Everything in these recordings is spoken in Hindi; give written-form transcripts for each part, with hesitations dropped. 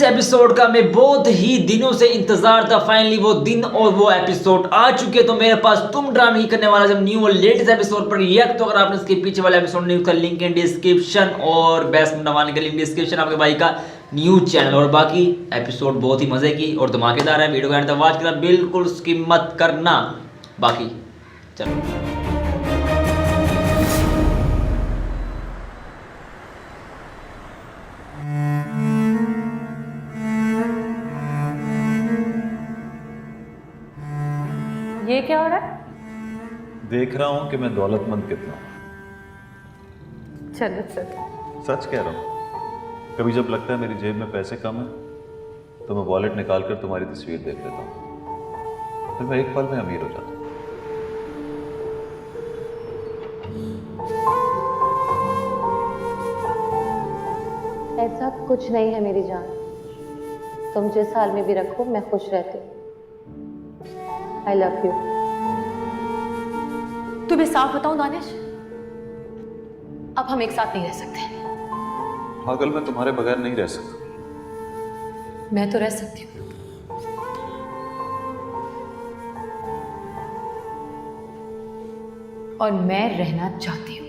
इस एपिसोड का मैं बहुत ही दिनों से इंतजार था। फाइनली वो दिन और वो एपिसोड आ चुके। तो मेरे पास तुम ड्रामा ही करने वाला जब न्यू और लेटेस्ट एपिसोड पर रिएक्ट। तो अगर आपने इसके पीछे वाला एपिसोड नहीं उसका लिंक इन डिस्क्रिप्शन और बेस्ट नवाने का लिंक डिस्क्रिप्शन आपके भाई का न्यूज चैनल। और बाकी एपिसोड बहुत ही मजे की और धमाकेदार है। वीडियो को वॉच करना बिल्कुल स्किप मत करना। बाकी चलो ये क्या हो रहा है? देख रहा हूं कि मैं दौलतमंद कितना हूं। चलो चलो। सच कह रहा हूं। कभी जब लगता है मेरी जेब में पैसे कम है तो मैं वॉलेट निकाल कर तुम्हारी तस्वीर देख लेता हूं, फिर मैं एक पल में अमीर हो जाता हूं। ऐसा कुछ नहीं है मेरी जान, तुम जिस हाल में भी रखो मैं खुश रहती हूँ। I love you. तुम्हें साफ बताऊं दानिश, अब हम एक साथ नहीं रह सकते। पागल, मैं तुम्हारे बगैर नहीं रह सकता। मैं तो रह सकती हूँ। और मैं रहना चाहती हूँ।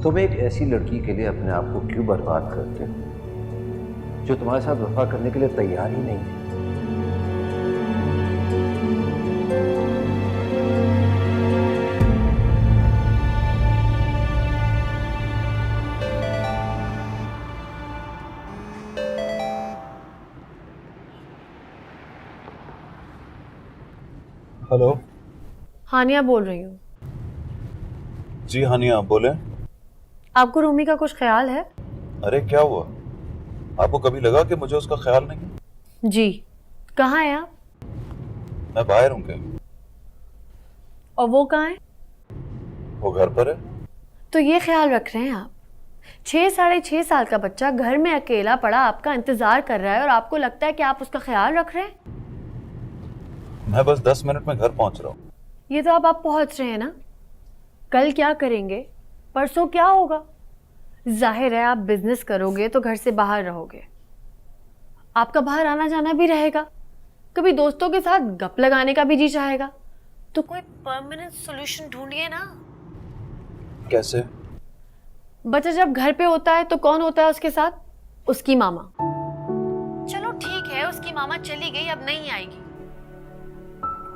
तुम एक ऐसी लड़की के लिए अपने आप को क्यों बर्बाद करते हो जो तुम्हारे साथ वफा करने के लिए तैयार ही नहीं है? हेलो हानिया बोल रही हूँ। जी हानिया, बोले। आपको रूमी का कुछ ख्याल है? अरे क्या हुआ? आपको कभी लगा कि मुझे उसका ख्याल नहीं है? जी। कहाँ हैं आप? मैं बाहर हूँ कहीं। और वो कहाँ है? वो घर पर है। तो ये ख्याल रख रहे हैं आप? 6 साढ़े 6 साल का बच्चा घर में अकेला पड़ा आपका इंतजार कर रहा है और आपको लगता है कि आप उसका ख्याल रख रहे हैं? मैं बस 10 मिनट में घर पहुंच रहा हूँ। ये तो आप पहुंच रहे हैं ना। कल क्या करेंगे? परसों क्या होगा? जाहिर है आप बिजनेस करोगे तो घर से बाहर रहोगे, आपका बाहर आना जाना भी रहेगा, कभी दोस्तों के साथ गप लगाने का भी जी चाहेगा। तो कोई परमानेंट सॉल्यूशन ढूंढिए ना। कैसे? बच्चा जब घर पे होता है तो कौन होता है उसके साथ? उसकी मामा। चलो ठीक है, उसकी मामा चली गई, अब नहीं आएगी,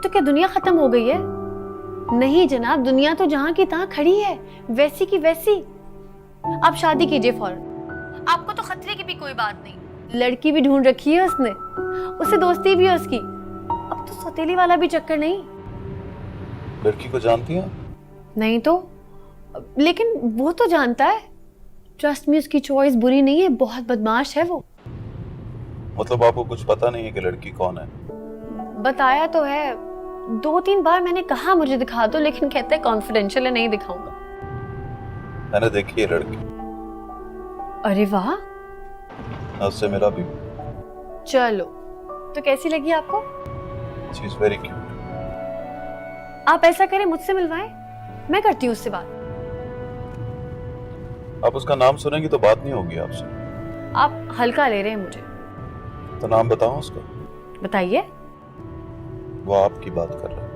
तो क्या दुनिया खत्म हो गई है? नहीं जनाब, दुनिया तो जहां की तहां खड़ी है, वैसी की वैसी। आप शादी कीजिए फौरन, आपको तो खतरे की भी कोई बात नहीं। लड़की भी ढूंढ रखी है उसने, उससे दोस्ती भी है उसकी, अब तो सौतेली वाला भी चक्कर नहीं। लड़की को जानती हैं? नहीं तो, लेकिन वो तो जानता है। ट्रस्ट मी, उसकी चॉइस बुरी नहीं है, बहुत बदमाश है वो। मतलब आपको कुछ पता नहीं है कि लड़की कौन है? बताया तो है, 2-3 बार मैंने कहा मुझे दिखा दो, लेकिन कहते हैं कॉन्फिडेंशियल है, नहीं दिखाऊंगा। मैंने देखी है लड़की। अरे वाह, मैं उससे मिला भी। चलो तो कैसी लगी आपको? She is very cute. आप ऐसा करें, मुझसे मिलवाएं, मैं करती हूँ उससे बात। आप उसका नाम सुनेंगी तो बात नहीं होगी आपसे। आप हल्का ले रहे हैं मुझे। तो नाम बताऊं उसका? बताइए। वो आपकी बात कर रहा है।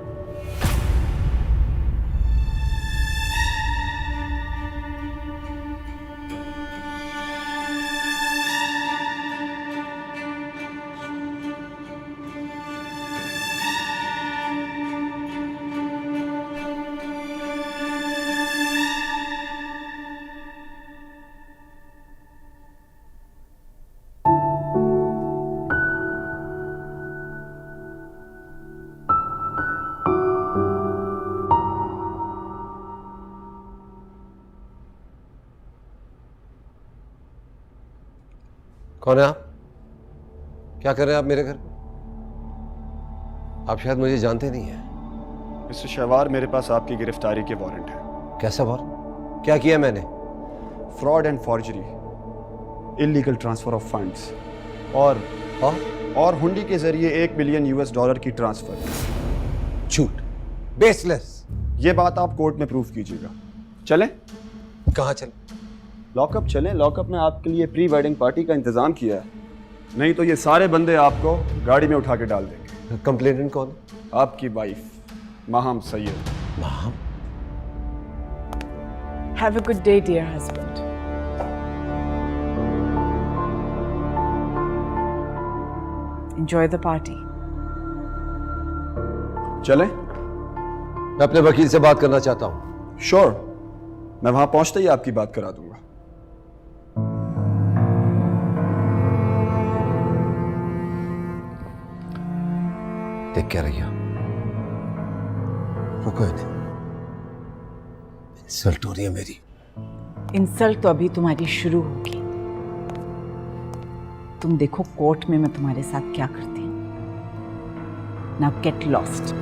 कौन है आप? क्या कर रहे हैं आप मेरे घर पे? आप शायद मुझे जानते नहीं हैं। मिस्टर शहवार, मेरे पास आपकी गिरफ्तारी के वारंट है। कैसा बार? क्या किया मैंने? Fraud and forgery, illegal transfer of funds और और हुंडी के जरिए $1 मिलियन की ट्रांसफर। झूठ, बेसलेस। ये बात आप कोर्ट में प्रूफ कीजिएगा। चलें? कहाँ चले? लॉकअप चलें। लॉकअप में आपके लिए प्री वेडिंग पार्टी का इंतजाम किया है, नहीं तो ये सारे बंदे आपको गाड़ी में उठा के डाल देंगे। कंप्लेनेंट कौन है? आपकी wife Maham Syed. Maham? Have a good day, dear husband. Enjoy the party. चलें? मैं अपने वकील से बात करना चाहता हूँ। श्योर, मैं वहां पहुंचते ही आपकी बात करा दूंगा। देख क्या रही हो? रुको इधर। इंसल्ट हो रही है मेरी। इंसल्ट तो अभी तुम्हारी शुरू होगी। तुम देखो कोर्ट में मैं तुम्हारे साथ क्या करती हूं। Now get lost.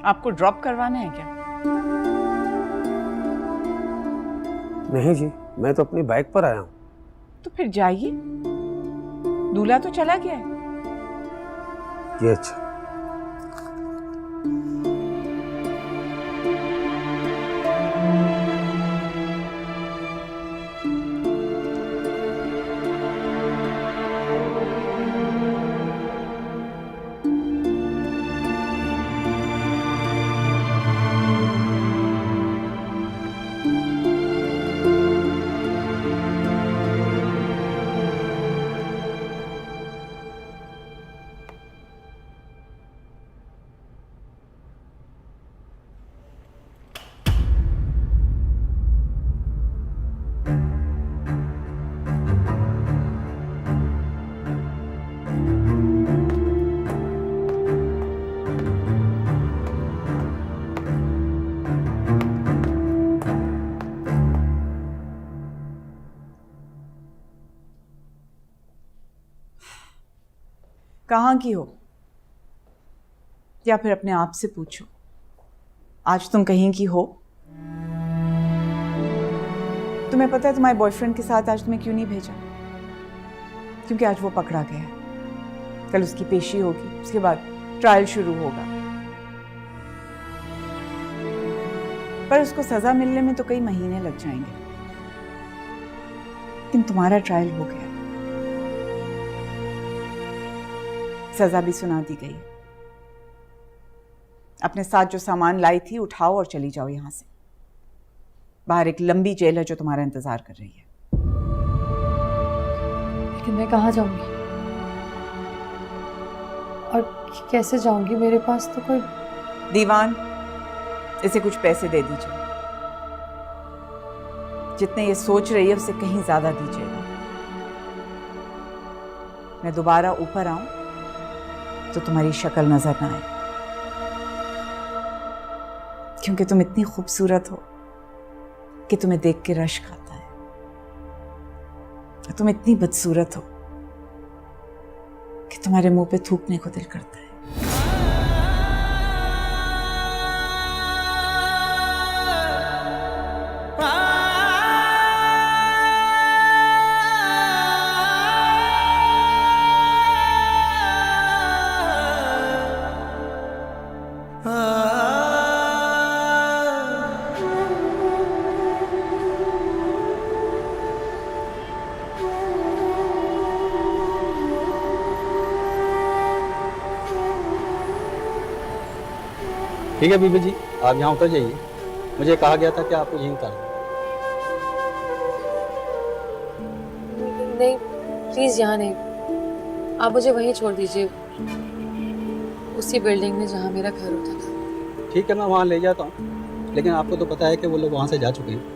आपको ड्रॉप करवाना है क्या? नहीं जी, मैं तो अपनी बाइक पर आया हूँ। तो फिर जाइए, दूल्हा तो चला गया है। ये अच्छा। कहाँ की हो? या फिर अपने आप से पूछो, आज तुम कहीं की हो? तुम्हें पता है तुम्हारे बॉयफ्रेंड के साथ आज तुम्हें क्यों नहीं भेजा? क्योंकि आज वो पकड़ा गया है। कल उसकी पेशी होगी, उसके बाद ट्रायल शुरू होगा। पर उसको सजा मिलने में तो कई महीने लग जाएंगे। लेकिन तुम्हारा ट्रायल हो गया, सजा भी सुना दी गई। अपने साथ जो सामान लाई थी उठाओ और चली जाओ यहां से। बाहर एक लंबी जेल है जो तुम्हारा इंतजार कर रही है। लेकिन मैं कहाँ जाऊंगी और कैसे जाऊंगी? मेरे पास तो कोई। दीवान, इसे कुछ पैसे दे दीजिए। जितने ये सोच रही है उससे कहीं ज्यादा दीजिएगा। मैं दोबारा ऊपर आऊं तो तुम्हारी शक्ल नजर ना आए, क्योंकि तुम इतनी खूबसूरत हो कि तुम्हें देख के रश्क आता है। तुम इतनी बदसूरत हो कि तुम्हारे मुंह पे थूकने को दिल करता है। ठीक है बीबी जी, आप यहाँ उतर जाइए। मुझे कहा गया था कि आपको यहीं उतार दूं। नहीं, प्लीज यहाँ नहीं, आप मुझे वहीं छोड़ दीजिए, उसी बिल्डिंग में जहाँ मेरा घर होता था। ठीक है, मैं वहाँ ले जाता हूँ, लेकिन आपको तो पता है कि वो लोग वहाँ से जा चुके हैं।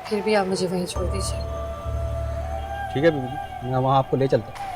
फिर भी आप मुझे वहीं छोड़ दीजिए। ठीक है बीबी, मैं वहाँ आपको ले चलता हूँ।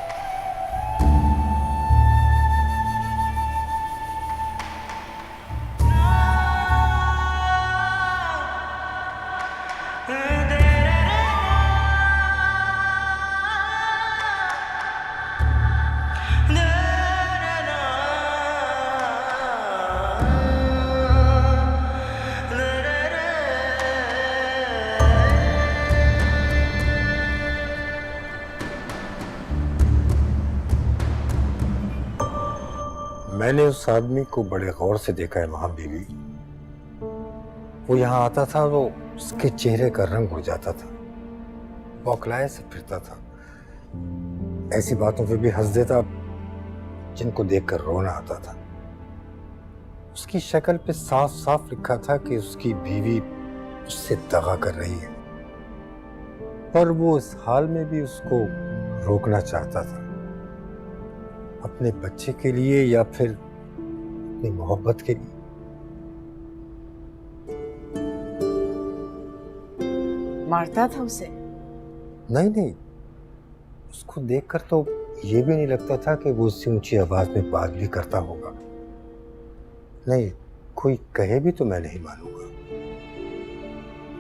मैंने उस आदमी को बड़े गौर से देखा है वहां बीवी। वो यहाँ आता था, वो उसके चेहरे का रंग उड़ जाता था, बौखलाए से फिरता था, ऐसी बातों पे भी हंस देता जिनको देखकर रोना आता था। उसकी शक्ल पे साफ साफ लिखा था कि उसकी बीवी उससे दगा कर रही है, पर वो इस हाल में भी उसको रोकना चाहता था, अपने बच्चे के लिए या फिर अपनी मोहब्बत के लिए। मारता था उसे? नहीं, उसको देखकर तो ये भी नहीं लगता था कि वो उससे ऊंची आवाज में बात भी करता होगा। नहीं, कोई कहे भी तो मैं नहीं मानूंगा।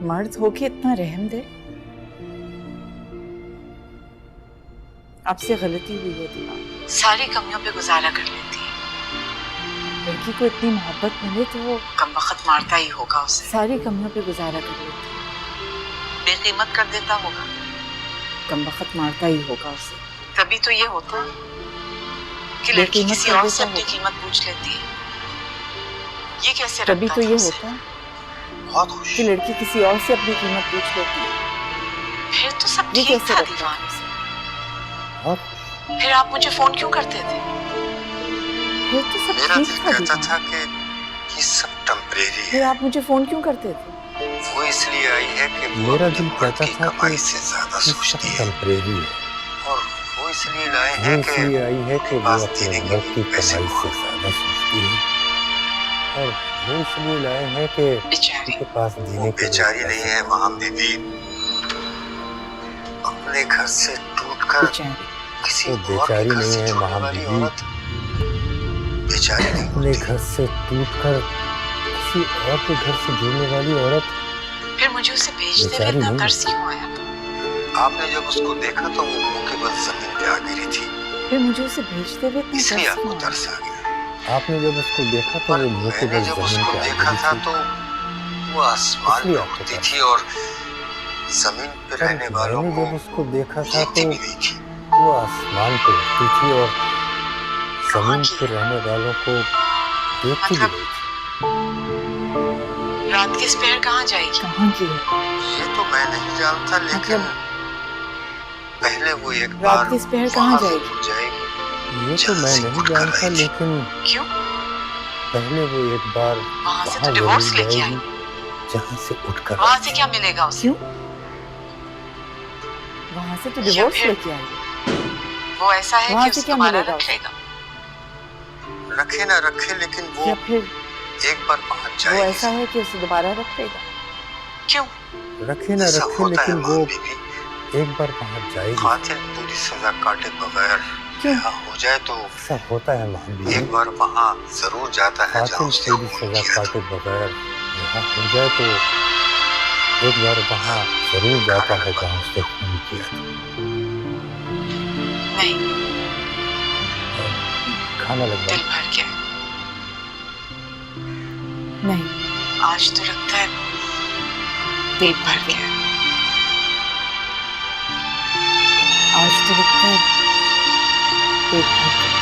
मर्द होके इतना रहम दे? आपसे गलती हुई है दीवार, सारी कमियों पे गुजारा कर लेती है। लड़की को इतनी मोहब्बत मिले तो वो कमबख्त मारता ही होगा उसे। सारी कमियों पे गुजारा कर लेती है, बेकीमत कर देता होगा, कमबख्त मारता ही होगा उसे। तभी तो ये होता है कि लड़की किसी और से अपनी कीमत पूछ लेती है। ये कैसे? तभी तो ये होता है बहुत खुश कि लड़की किसी और से अपनी कीमत पूछ लेती है। फिर तो सब ठीक था दीवान। फिर आप मुझे फोन क्यों करते थे? फिर तो सब मेरा ठीक दिल था कहता दीवान। था कि ये सब टेम्परेरी फिर है। आप मुझे फोन क्यों करते थे? वो इसलिए आई है कि मेरा दिल कहता था कि इससे ज्यादा सोचती है टेम्परेरी है, और वो इसलिए आई है कि वो अपने मर्द की कमाई से ज्यादा सोचती है, और वो इसलिए लाए हैं कि उनके पास देने की बेचारी नहीं है वहां बीवी, अपने घर से टूटकर किसी बेचारी नहीं है वहां बीवी, बेचारी नहीं, अपने घर से टूटकर किसी और के घर से जुड़ने वाली औरत। फिर मुझे उसे भेजते हुए इतना तरस क्यों आया? आपने जब उसको देखा तो वो मुंह के बल जमीन पे आ गिरी थी, फिर मुझे उसे भेजते हुए इतना इसलिए तरस आपको क्यों आया? तरस आ गया। आपने जब उसको देखा तो वो मुंह के बल जमीन पे आ गिरी थी, तो वो आसमान में उड़ती थी और जमीन पे रहने वालों को जब उसको देखा था तो वो आसमान पे उड़ती थी और जमीन पे रहने वालों को देखती भी नहीं थी। रात के स्पेयर कहाँ जाएगी? कहाँ की है? ये तो मैं नहीं जानता, लेकिन पहले वो एक रात बार की स्पेयर कहाँ जाएगी? ये तो मैं नहीं जानता, लेकिन क्यों? पहले वो एक बार वहाँ से तो डिवोर्स लेके आई, जहाँ से उठकर वहाँ से क्या मिलेगा उसे? क्यों? वहाँ से तो डिवोर्स लेके आई, वो ऐसा है कि उसे दोबारा रखेगा? रखे ना रखे, लेकिन वो या फिर एक बार पहुंच वो जाएगी। ऐसा है कि उसे दोबारा रखेगा? क्यों? रखे ना रखे, लेकिन वो एक बार पहुंच जाएगी। कातिल पूरी सजा काटे बगैर रिहा हो जाए तो ऐसा होता है महाबीर, एक बार वहाँ जरूर जाता है जहाँ उसने पूरी सजा काटे बगैर रिहा हो जाए तो एक बार वहाँ जरूर जाता है जहाँ उसने खून किया था। नहीं, खाना लग दिल भर गया। नहीं, आज तो लगता है पेट भर गया। आज तो लगता है पेट भर गया।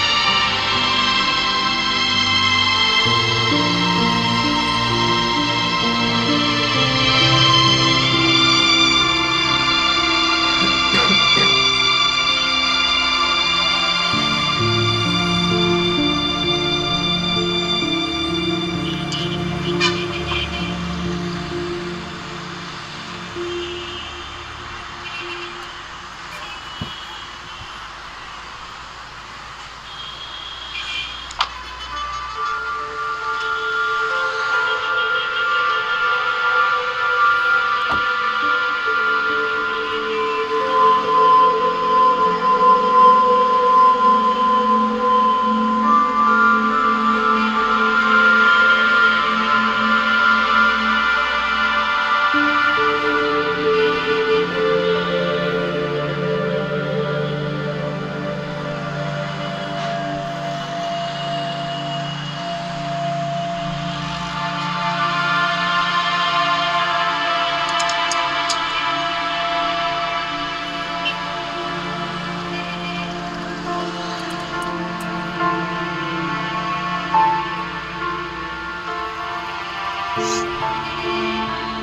अस्सलाम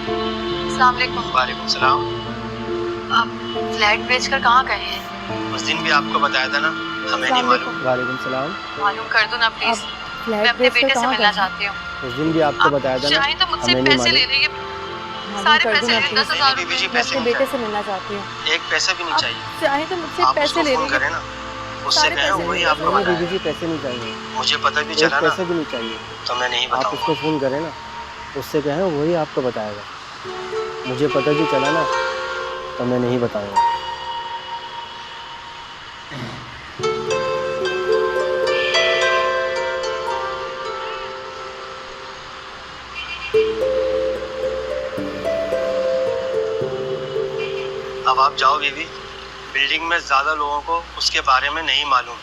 वालेकुम। वालेकुम सलाम। आप फ्लैट बेचकर कहाँ गए हैं? उस दिन भी आपको बताया था ना, हमें नहीं मालूम। वालेकुम सलाम। मालूम कर दो ना प्लीज। फ्लैट मैं अपने बेचकर बेटे से कहाँ मिलना गए? चाहती हूँ। उस दिन भी आपको बताया था ना, चाहे तो मुझसे हमें नहीं पैसे ले मालूम। रही है, सारे कर दो पैसे ना ले, प्लीज। 10,000 बीबी जी रुपए। मैं पैसे अपने नहीं बेटे से चाहिए, मिलना चाहती हूँ। एक पैसा भी नहीं चाहिए। चाहे तो मुझसे आप पैसे उसको ले फोन लीजिए। करें ना, उससे सारे कहें पैसे वही ले आपको नहीं बीबी बताए। जी पैसे नहीं चाहिए, मुझे पता भी एक चला ना पैसे भी नहीं चाहिए। तो मैं नहीं आप उसको बताऊंगा। फ़ोन करें ना, उससे कहें वही आपको बताएगा। मुझे पता भी चला ना तो मैं नहीं बताऊंगा। अब आप जाओ बीबी। बिल्डिंग में ज्यादा लोगों को उसके बारे में नहीं मालूम।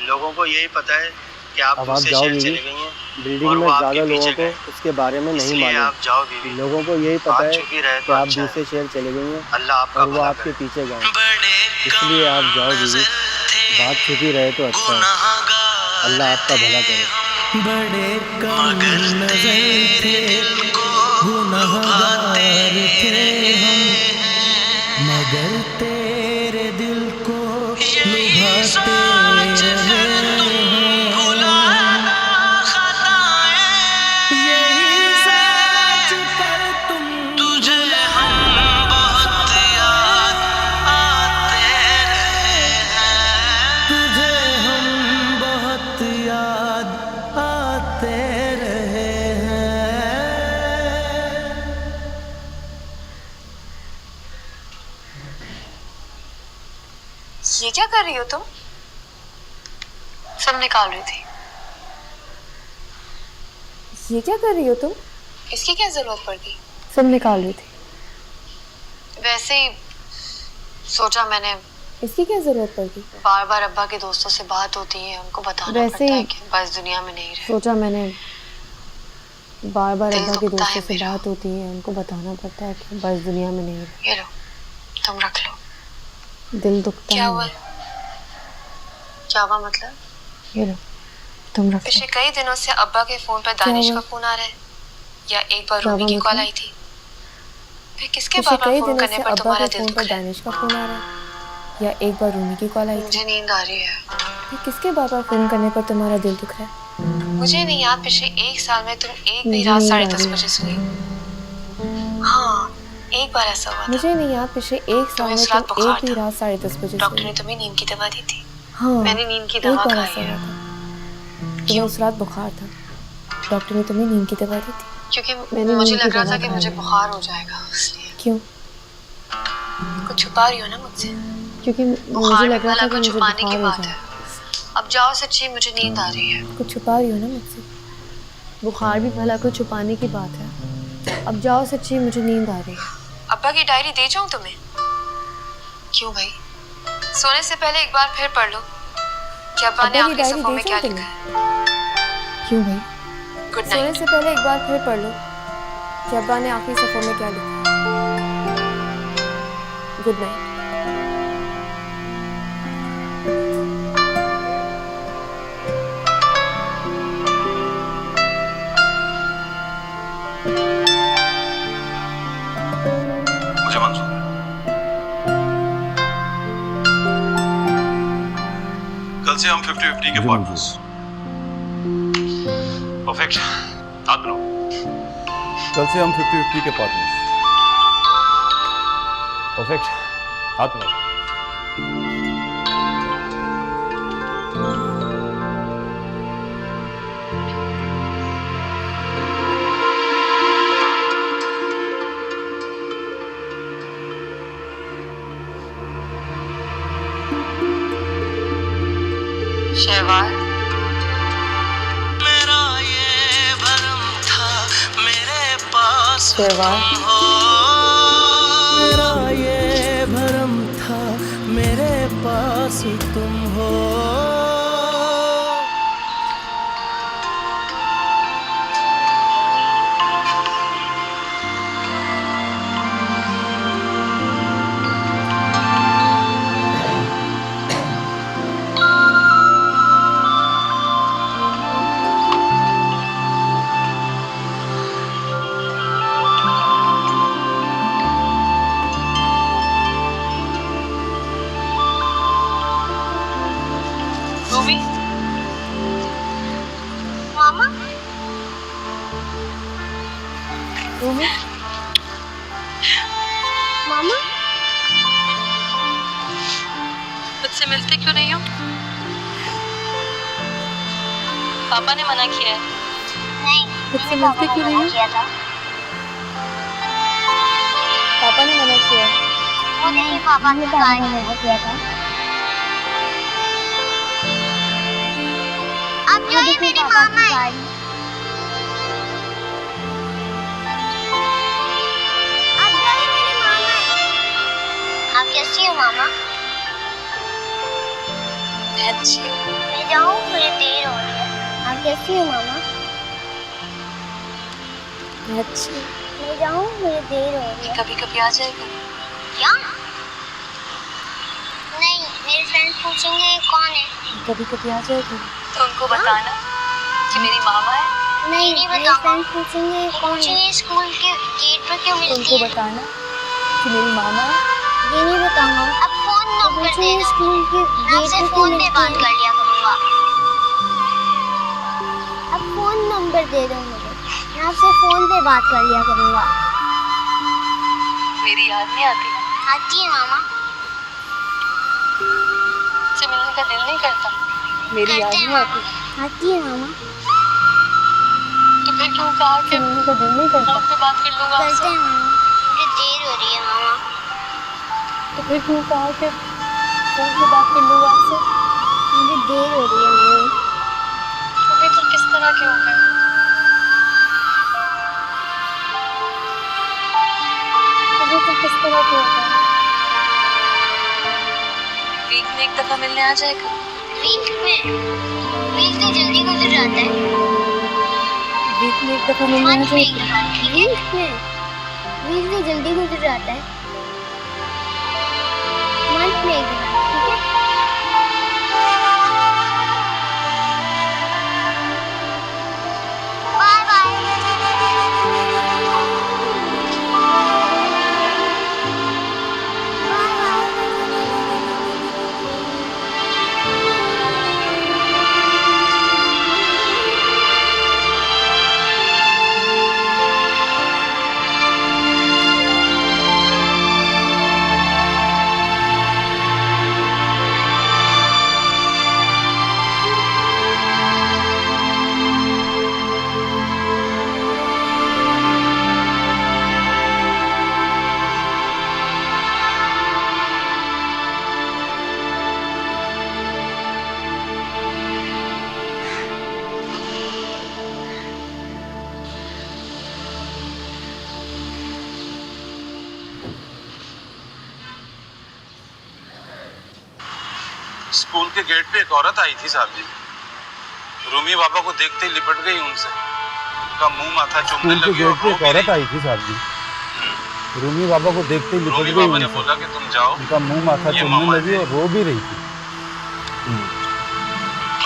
लोगों को यही पता है कि आप अब आप दूसरे जाओ शहर बीवी। चले गई हैं बिल्डिंग और में वो ज़्यादा आपके लोगों पीछे को गए। उसके बारे में नहीं इसलिए मालूम। आप जाओ बीवी। लोगों को यही पता बात है छुपी रहे कि तो आप अच्छा दूसरे है। शहर चले गई हैं अल्लाह आपका और वो भला आपके करे। पीछे गए। इसलिए आप जाओ बीवी, बात छुपी रहे तो अच्छा है। अल्लाह आपका भला करे। बड़े कम नजर थे, गुनहगार थे हम, मगर तेरे दिल को लुभाते रहे यही सोच कर तुम तुझे हम बहुत याद आते रहे तुझे हम बहुत याद आते रहे हैं। ये क्या कर रही हो तुम? सब निकाल रही थी। ये क्या कर रही हो तुम? इसकी क्या जरूरत पड़ गई? सब निकाल रही थी। वैसे ही सोचा मैंने। इसकी क्या जरूरत पड़ गई? बार बार अब्बा के दोस्तों से बात होती है, उनको बताना वैसे पड़ता है ही कि बस दुनिया में नहीं रहे। सोचा मैंने, बार बार दिल अब्बा के दुखता है दोस्तों से मेरा। बात होती है, उनको बताना पड़ता है कि बस दुनिया में नहीं रहे। ये लो, तुम रख लो। दिल दुखता क्या है हुआ? मेरा। क्या हुआ मतलब? ये लो, तुम रख पिछले लो। कई दिनों से अब्बा के फोन पर दानिश हुआ? का फोन आ रहा है, या एक बार क्या रूबी हुआ की कॉल मतलब? आई थी। फिर किसके पिछले बार कई फोन दिनों करने से पर अब्बा तुम्हारा के दिल फोन दुख पर रहा है? दानिश का फोन आ रहा है, या एक बार रूमी की कॉल आई थी। मुझे नींद आ रही है। फिर किसके बार बार फोन करने पर तुम्हारा दिल दुख रहा है? मुझे नहीं याद पिछले एक साल में तुम एक भी मुझे रात नींद आ 10:30 रही है। बजे सोई। हाँ, एक बार ऐसा हुआ था। मुझे नहीं याद पिछले एक साल तुम्हें में उस रात तुम बुखार एक भी था। रात 10:30 बजे डॉक्टर ने सोई। तुम्हें नींद की दवा दी थी। हाँ, मैंने नींद की एक दवा बार खाई ऐसा है। हुआ था। तुम्हें उस रात बुखार था, डॉक्टर ने तुम्हें नींद की दवा दी थी। क्योंकि मैंने मुझे नींद की लग रहा दवा था कि खाई मुझे है। बुखार हो जाएगा, इसलिए। क्यों? कुछ छुपा रही हो ना मुझसे? क्योंकि मुझे बुखार लग में रहा भला था कि कुछ मुझे छुपाने की बुखार हो बात जाए। है। अब जाओ, सच्ची मुझे नींद आ रही है। कुछ छुपा रही हो ना मुझसे? बुखार भी भला कुछ छुपाने की बात है। अब जाओ, सच्ची मुझे नींद आ रही है। अब्बा की डायरी दे जाऊं तुम्हें? क्यों भाई? सोने से पहले एक बार फिर पढ़ लो कि अब्बा ने अब्बा की आखिरी डायरी सफों दे में क्या जाऊं लिखा है। क्यों भाई? गुड सोने नाइट। से पहले एक बार फिर पढ़ लो कि अब्बा ने आखिरी सफों में क्या लिखा है। Good night. मुझे मंजूर है। कल से हम 50-50 के पार्टनर्स। परफेक्ट। हाथ मिलाओ। कल से हम 50-50 के पार्टनर्स। परफेक्ट। हाथ मिलाओ। शहवाज, मेरा ये भरम था मेरे पास शहवाज, तुम हो मेरा ये भरम था मेरे पास तुम हो रूमी मामा मुझसे मिलते क्यों नहीं हो? पापा ने मना किया है। नहीं, मुझसे मिलते क्यों नहीं हो? पापा ने मना किया है। वो नहीं, पापा ने मना किया था। अब जो ये मेरी मामा है। अब जो ये मेरी मामा है। आप कैसी हो मामा? अच्छी। मैं जाऊँ, मुझे देर हो रही है। आप कैसी हो मामा? अच्छी। मैं जाऊँ, मुझे देर हो रही है। कभी कभी आ जाएगा। क्या? नहीं, मेरे फ्रेंड्स पूछेंगे कौन है। कभी कभी आ जाएगा। तो उनको बताना कि मेरी मामा है। नहीं बताऊंगा। पूछेंगे कौन है। स्कूल के गेट पर क्यों मिलती है। उनको बताना कि मेरी मामा है। ये नहीं बताऊंगा। अब फोन नंबर दे दो। स्कूल के गेट पे फोन पे बात कर लिया करूंगा। अब फोन नंबर दे दो मुझे, मैं आपसे फोन पे बात कर लिया करूंगा। मेरी याद नहीं आती? आती है मामा। से मिलने का दिल नहीं करता? मेरी याद नहीं आती? आती है मामा। तो फिर क्यों कहा कि मिलने का दिल नहीं करता? फोन पे बात कर लूंगा करते हैं मामा। मुझे देर हो रही है मामा। तो फिर क्यों कहा कि फोन पे बात कर लूंगा आपसे? मुझे देर हो रही है मामा। अभी तुम किस तरह के हो गए? अभी तुम किस तरह के हो गए? वीक में एक दफा मिलने आ जाएगा। वीक तो जल्दी गुजर जाता है। वीक में एक दफा मिलने आ जाएगा। वीक तो जल्दी गुजर जाता है। मंथ में एक दफा, ठीक है? Bye bye. स्कूल के गेट पे एक औरत आई थी साहब जी। रूमी बाबा को देखते ही लिपट गई उनसे। उनका मुंह माथा चूमने लगी। गेट पे एक औरत आई थी साहब जी। रूमी बाबा को देखते ही लिपट गई। बाबा ने बोला कि तुम जाओ। उनका मुंह माथा चूमने लगी और रो भी रही थी।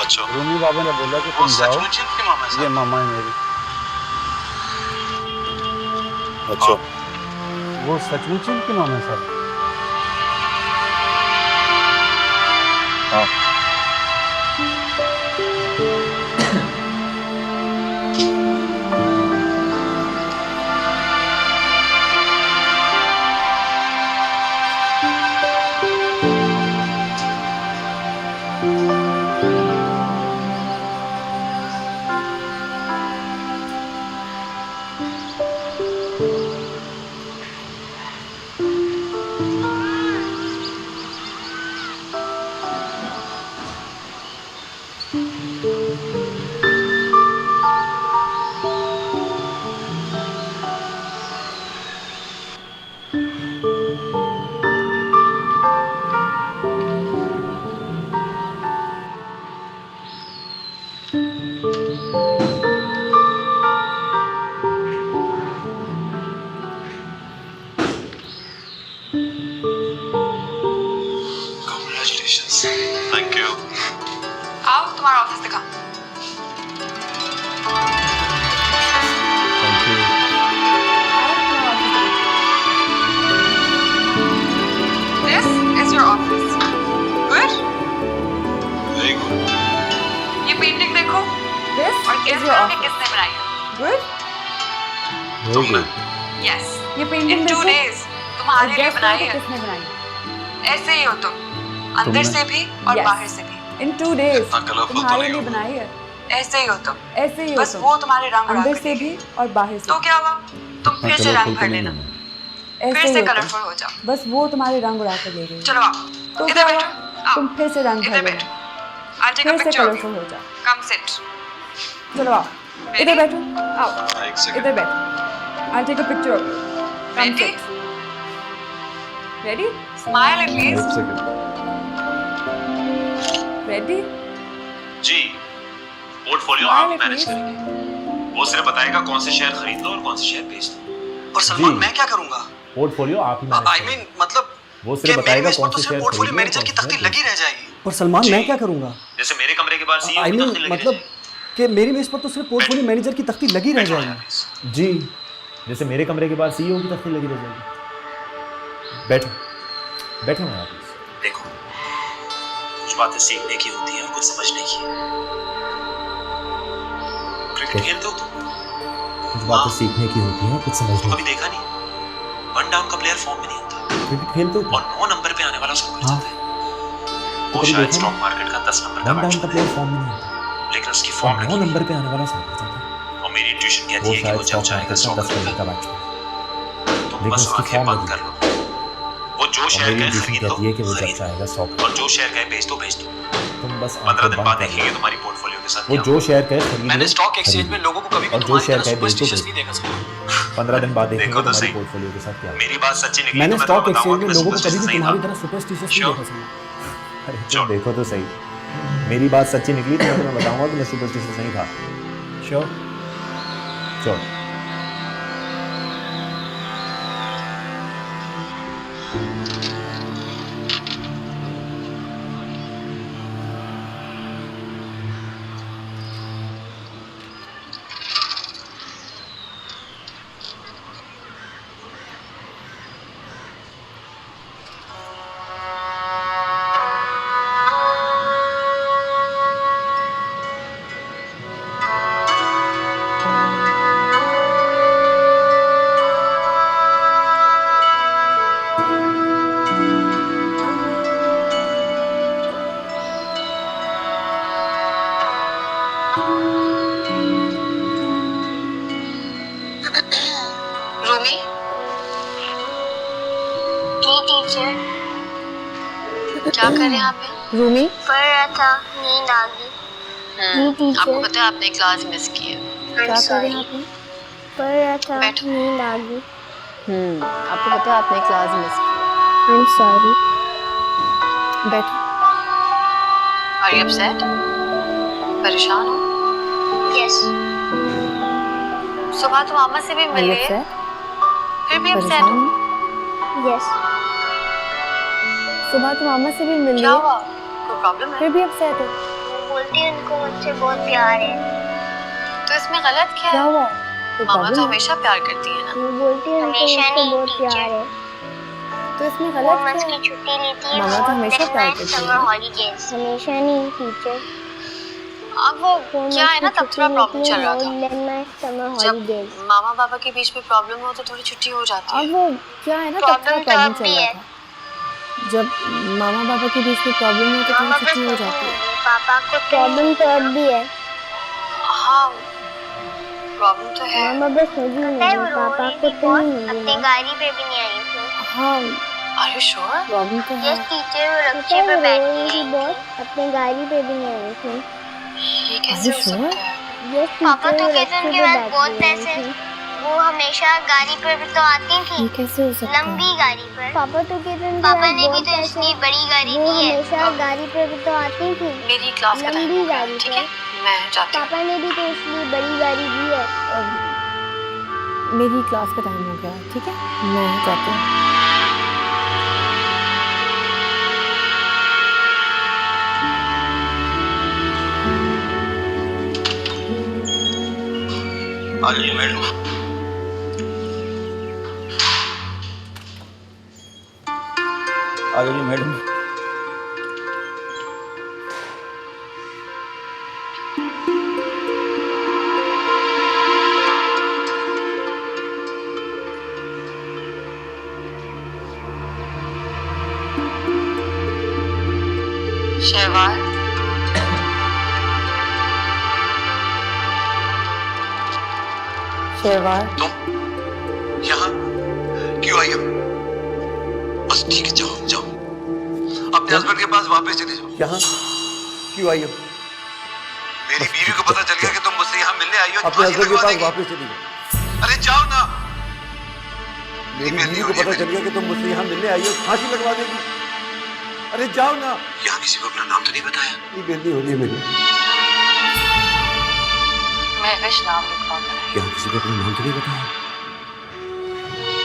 अच्छा। रूमी बाबा ने बोला कि तुम जाओ। सचमुच इनकी मामा है? ये मामा है मेरी। अच्छा। वो सचमुच इनकी मामा है साहब। हाँ। Thank you. आओ तुम्हारा ऑफिस दिखा। This is your office. Good? Very good. ये पेंटिंग देखो। This और is your office. किसने बनाई? Good? तुमने? यस ये पेंटिंग इन 2 days तुम्हारे लिए बनाई है। किसने बनाई? ऐसे ही हो तुम, अंदर से भी और Yes. बाहर से भी। इन 2 days इतना कलरफुल तो तुम्हारे नहीं लिए होगा। बनाई है। ऐसे ही हो तुम, ऐसे ही हो बस तुम। वो तुम्हारे रंग उड़ा अंदर कर से देगी। भी और बाहर से तो क्या हुआ, तुम फिर से रंग भर लेना, ऐसे फिर ही से हो तुम। कलरफुल हो जाओ। बस वो तुम्हारे रंग उड़ा कर ले गई। चलो आओ, तो इधर क्या बैठो, हुआ? तुम फिर से रंग भर इधर लेना, बैठो। I'll take a फिर से picture of कलरफुल you. हो जाओ। Come sit. चलो आओ, इधर बैठो, आओ एक सेकंड। इधर बैठो। I'll take a picture of you. Come Ready? sit. Ready? Smile at least. Ready? जी, पोर्टफोलियो Smile आप at मैनेज least. करेंगे। वो सिर्फ बताएगा कौन से शेयर खरीद लो और कौन से शेयर बेच दो। और सलमान मैं क्या करूंगा? पोर्टफोलियो आप ही आई मीन मतलब वो कि सिर्फ मेरी बताएगा मेज पर कौन तो से सिर्फ शेयर पोर्टफोलियो खरीदने मैनेजर की तख्ती लगी रह जाएगी। पर सलमान मैं क्या करूंगा? जैसे मेरे कमरे के बाद सीईओ आई की मीन तख्ती लगी मतलब कि मेरी मेज पर तो सिर्फ पोर्टफोलियो मैनेजर की तख्ती लगी रह जाएगी। जी, जैसे मेरे कमरे के बाद सीईओ की तख्ती लगी रह जाएगी। बैठो बैठो मैं आप। देखो, कुछ बातें सीखने की होती है और कुछ समझने की। क्रिकेट खेलते हो तुम? कुछ बातें सीखने की होती हैं कुछ समझने कभी देखा नहीं, 1 डाउन का प्लेयर फॉर्म में नहीं होता क्रिकेट खेलते हो और 9 नंबर पे आने वाला उसको मिल जाता है। वो कभी शायद देखा स्टॉक मार्केट का 10 नंबर का वन डाउन का बैट्समैन प्लेयर फॉर्म में नहीं होता है, लेकिन उसकी फॉर्म 9 नंबर पे आने वाला साबित होता है। और मेरी इंट्यूशन वो कहती है कि शायद वो जब स्टॉक चाहेगा मार्केट स्टॉक का 10 नंबर का बैट्समैन तुम लेकिन बस उसकी आंखें फॉर्म बंद कर लो। वो जो शेयर मेरी कहे इंट्यूशन खरीद लो, कहती है कि वो जब चाहेगा स्टॉक और जो शेयर कहे बेच दो। तुम बस 15 दिन आंखें बाद बंद कर देखेंगे लो। तुम्हारी पोर्टफोलियो के साथ वो क्या जो शेयर कहे खरीद मैंने लो, स्टॉक एक्सचेंज खरीद में लो। लोगों को कभी भी और जो तुम्हारी शेयर तरह कहे बेच दो सुपरस्टिशियस नहीं देखा सलमान। 15 दिन बाद देखेंगे देखो तो तुम्हारी सही। पोर्टफोलियो के साथ क्या होगा। मेरी बात सच्ची निकली मैंने तो मैं स्टॉक तुम्हें एक्सचेंज बताऊंगा में कि लोगों को कभी भी superstitious नहीं तुम्हारी था। तरह सुपरस्टिशियस नहीं Sure. देखा सलमान। अरे तुम देखो तो सही, मेरी बात सच्ची निकली तो मैं तुम्हें बताऊंगा कि मैं सुपरस्टिशियस नहीं था। Sure sure. रूमी, टीचर क्या कर रहे हैं आप यहाँ? रूमी पढ़ रहा था, नींद आ गई। आपको पता है आपने क्लास मिस की है। क्या कर रहे हैं आप? पढ़ रहा था, नींद आ गई। आपको पता है आपने क्लास मिस की। I am sorry. बैठो। Are you upset? परेशान हो? यस। सुबह तो मामा से भी मिल लिए, फिर भी अपसेट हो? यस। सुबह तो मामा से भी मिल क्या लिए, हुआ? कोई प्रॉब्लम है? फिर भी अपसेट हो? बोलती है उनको मुझसे बहुत प्यार है। तो इसमें गलत क्या क्या है? हुआ? कोई मामा प्रॉब्लम तो है? हमेशा प्यार करती है ना। वो बोलती है उनको मुझसे बहुत प्यार है। तो इसमें वो गलत मंथ क्या की है? छुट्टी लेती है। मामा तो हमेशा प्यार करती है। Summer holidays. हमेशा नहीं टीचर। अब वो क्या है ना, तब थोड़ा प्रॉब्लम चल रहा था। समर जब हॉलीडेज। मामा पापा के बीच में प्रॉब्लम हो तो थोड़ी छुट्टी हो जाती है। अब वो क्या है ना, तब थोड़ा प्रॉब्लम चल रहा था। जब मामा पापा के बीच में प्रॉब्लम हो तो थोड़ी छुट्टी हो जाती है। पापा को प्रॉब्लम तो अब भी है। हाँ, प्रॉब्लम तो है। मामा बस मुझे नहीं, पापा को तो नहीं। अपनी गाड़ी पे भी नहीं आई थी। हाँ, Are you sure? प्रॉब्लम तो है। यस टीचर, वो रक्षे पे बैठी थी बहुत। अपनी गाड़ी पे भी नहीं आई थी। ये कैसे हो सकता है? यस पापा तो कहते उनके पास बहुत पैसे हैं। वो हमेशा गाड़ी पर भी तो आती थी। ये कैसे हो सकता है? लंबी गाड़ी पर। पापा तो कहते हैं पापा ने भी तो इतनी बड़ी गाड़ी दी है। हमेशा गाड़ी पर भी तो आती थी। मेरी क्लास का टाइम हो गया, ठीक है? मैं जाती हूँ। पापा ने भी तो इसलिए बड़ी गाड़ी दी है। मेरी क्लास का टाइम हो गया, ठीक है? मैं जाती हूँ। आ जाइए मैडम। आ जाइए मैडम। शहवार, शहवार, यहाँ क्यों आई हो? बस ठीक है, जाओ जाओ, अपने हस्बैंड के पास वापस चले जाओ। यहाँ क्यों आई हो? मेरी बीवी को पता चल गया कि तुम मुझसे यहाँ मिलने आई हो, अपने हस्बैंड के पास वापस चली जाओ। अरे जाओ ना। मेरी बीवी को पता चल गया कि तुम मुझसे यहाँ मिलने आई हो, फांसी लगवा देगी। अरे जाओ ना। यहाँ किसी को अपना नाम तो नहीं बताया? ये बेइज्जती हो रही है मेरी। महविश नाम लिखवा कर आई। यहाँ किसी को अपना नाम तो नहीं बताया?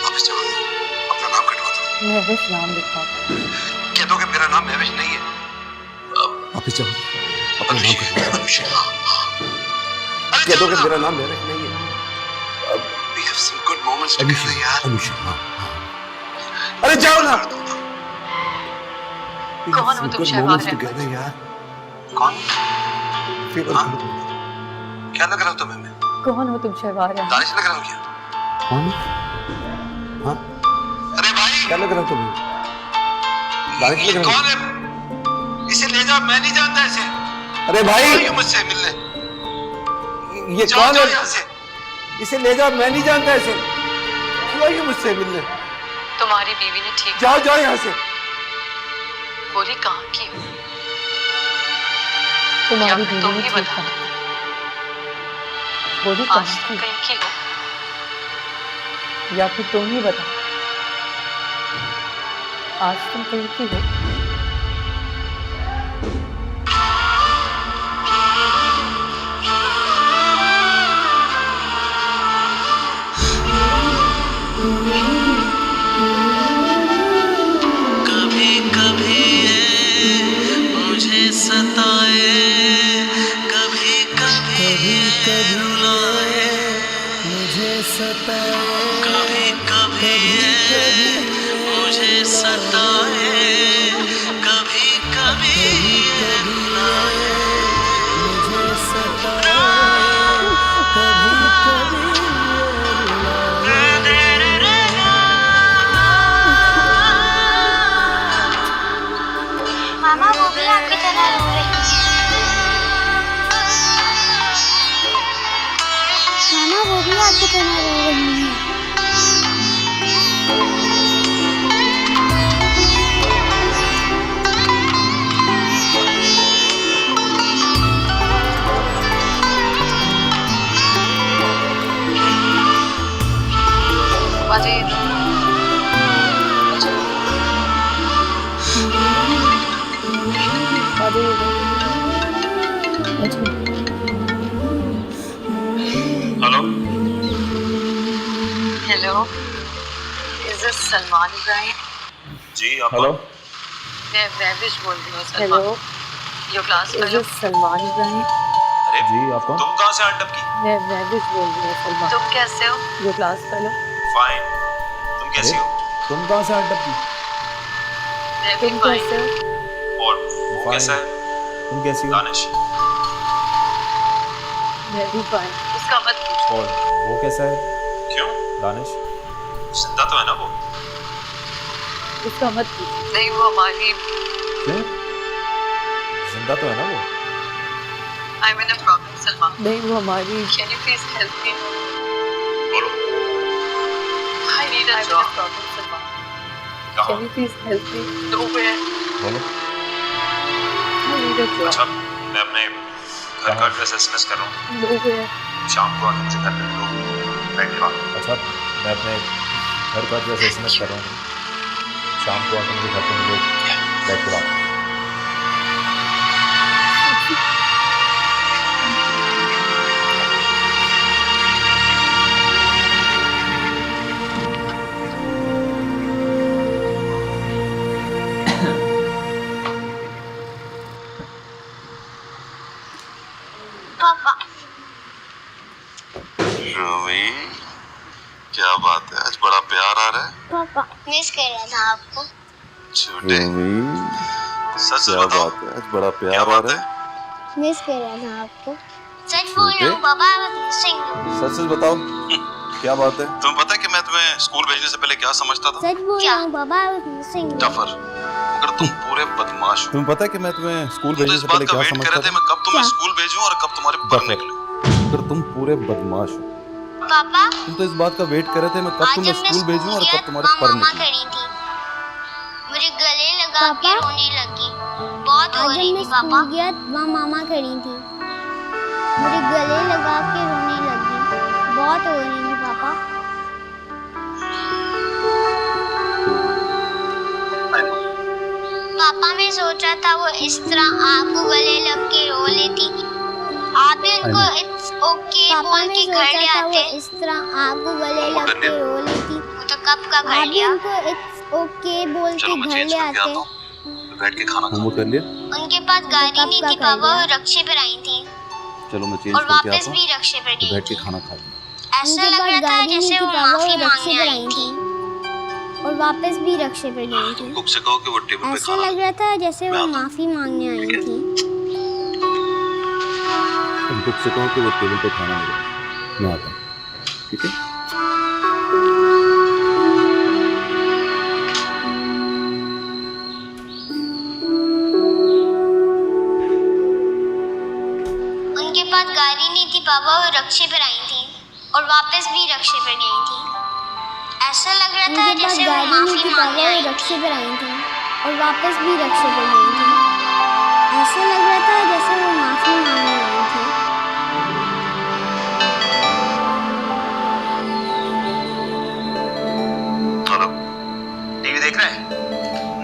वापस जाओ, अपना नाम कटवा दो। महविश नाम लिखवा कर आई। कह दो कि मेरा नाम महविश नहीं है। वापस जाओ, अपना नाम कटवा दो। कह दो कि मेरा नाम महविश नहीं है। We have some good moments together, यार। अरे जाओ ना। कौन हो तुम शहवार है? यार कौन? क्या लग रहा हो तुम्हें मैं? कौन हो तुम शहवार है? दानिश लग रहा हूँ क्या? कौन? हाँ? अरे भाई क्या लग रहा हूँ तुम्हें? दानिश लग रहा हूँ? कौन है? इसे ले जाओ, मैं नहीं जानता इसे। अरे भाई मुझसे मिलने। ये कौन है? यहाँ से इसे ले जाओ, मैं नहीं जानता इसे। क्यों आई मुझसे मिलने? तुम्हारी बीवी ने ठीक जाओ जाओ यहाँ से। बोली कहाँ की हो? तुम्हारी बीवी ने ठीक कहा। बोली कहाँ की हो? या फिर तुम ही बता। आज तुम कहीं की हो? सताए, कभी कभी रुलाए, मुझे सताए, कभी कभी मुझे सताए, कभी कभी रुलाए, मुझे सताए, कभी कभी मामा वो भी आपकी तरह रो रही है। मामा वो भी आपकी तरह रो रही है। Hello hello, is this Salman Ibrahim? जी आप हेलो, मैं महविश बोल रही हूँ। Hello, your class fellow Salman Ibrahim. अरे जी आप कौन? तुम कहाँ से अटक की? मैं महविश बोल रही हूँ सलमान। तुम कैसे हो? Your class fellow. फाइन, तुम कैसी हो? तुम कहाँ से अटक की? मैं भी कैसे हो? और वो कैसा है? तुम कैसी हो? दानिश। मैं भी फाइन। उसका मत पूछो। और वो कैसा है? क्यों? दानिश जिंदा तो है ना वो? उसका मत पूछो। नहीं, वो हमारी। क्यों? जिंदा तो है ना वो? I'm in a problem, Salman. नहीं, वो हमारी। Can you please help me? बोलो। I need a job. problem, Salman. Can you please help me? Nowhere. बोलो। I need a job. अच्छा, मैं अपने घर का एड्रेस एसएमएस कर रहा हूँ। Nowhere. शाम को आके मुझे घर पे मिलो, बैंक के बाद। अच्छा, मैं अपने घर का एड्रेस एसएमएस कर रहा हूँ। शाम को आके मुझे घर पे मिलो, बैंक के बाद। पापा रोमी, क्या बात है, आज बड़ा प्यार आ रहा है। पापा मिस कर रहा था आपको। झूठे, सच बताओ, बात है, आज बड़ा प्यार आ रहा है। मिस कर रहा था आपको। सच बोल रहा हूँ पापा, सच सच बताओ, क्या बात है? तुम्हें पता है कि मैं तुम्हें स्कूल भेजने से पहले क्या समझता था? सच बोल रहा हूँ पापा। टफर। मगर तुम पूरे बदमाश हो। तुम्हें पता है कि मैं तुम्हें स्कूल तुम तो भेजने इस से बात पहले का क्या वेट कर समझता रहे थे था? मैं कब तुम्हें स्कूल भेजूं और कब तुम्हारे पर निकलूं। मगर तुम पूरे बदमाश हो। पापा तुम तो इस बात का वेट कर रहे थे मैं कब तुम्हें स्कूल भेजूं और कब तुम्हारे पर मामा निकलूं। खड़ी थी, मुझे गले लगा के रोने लगी। बहुत हो रही थी पापा। वहाँ मामा खड़ी थी, मुझे गले लगा के रोने लगी। बहुत हो रही थी पापा। पापा मैं सोचा था वो इस तरह आपको गले लग के रो लेती, आप भी उनको इट्स ओके बोल के घर ले आते। इस तरह आपको गले लग के रो लेती, वो तो कब का घर लिया। उनको इट्स ओके बोल के घर ले आते। बैठ के खाना होमवर्क कर लिया? उनके पास गाड़ी नहीं थी पापा, वो रक्षे पर आई थी चलो मैं चेंज और करके वापस आता भी हूँ। रक्षे पर गई। बैठ के खाना खा लिया। ऐसा लग रहा था जैसे वो माफी मांगने आई थी और वापस भी रक्षे पर गई थी। कुक से कहो कि वो टेबल पे ऐसा लग रहा था जैसे वो माफी मांगने आई थी। तुम कुक से कहो कि वो टेबल पे खाना मिले, मैं आता हूँ, ठीक है? उनके पास गाड़ी नहीं थी पापा, वो रक्षे पर आई थी और वापस भी रक्षे पर गई थी। ऐसा लग रहा था जैसे वो माफी मांगने आई थी। रक्षे पर आई थी और वापस भी रक्षे पर गई थी। ऐसा लग रहा था जैसे वो माफी मांगने आई थी। हेलो, टीवी देख रहे हैं?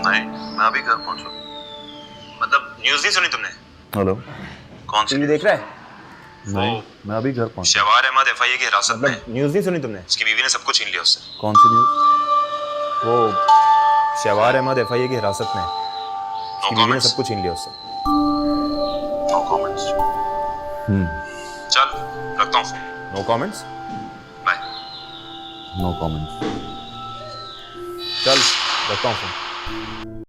नहीं, मैं अभी घर पहुंचा। मतलब न्यूज़ नहीं सुनी तुमने? हेलो, कौन सी टीवी देख रहा है? नहीं, मैं अभी घर पहुंचा। शहवार अहमद एफआईए की हिरासत में। न्यूज़ नहीं सुनी तुमने? उसकी बीवी ने सब कुछ छीन लिया उससे। कौन सी न्यूज़? वो शहवार अहमद एफआईए की हिरासत में, उसकी बीवी ने सब कुछ छीन लिया उससे। No comments. चल, रखता हूँ phone. No comments? Bye. No comments. चल, रखता हूँ फोन।